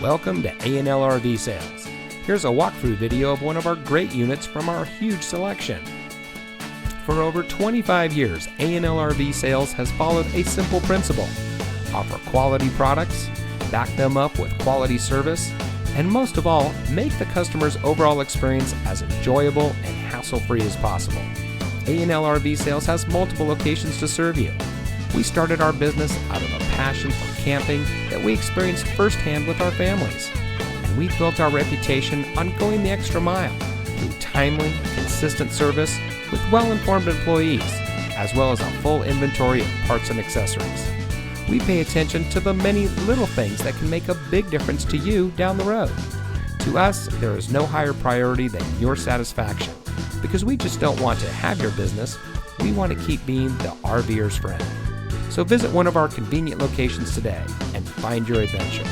Welcome to A&L RV Sales. Here's a walkthrough video of one of our great units from our huge selection. For over 25 years, A&L RV Sales has followed a simple principle: offer quality products, back them up with quality service, and most of all, make the customer's overall experience as enjoyable and hassle-free as possible. A&L RV Sales has multiple locations to serve you. We started our business out of a passion for camping that we experienced firsthand with our families. And we've built our reputation on going the extra mile through timely, consistent service with well-informed employees, as well as a full inventory of parts and accessories. We pay attention to the many little things that can make a big difference to you down the road. To us, there is no higher priority than your satisfaction, because we just don't want to have your business. We want to keep being the RVer's friend. So visit one of our convenient locations today and find your adventure.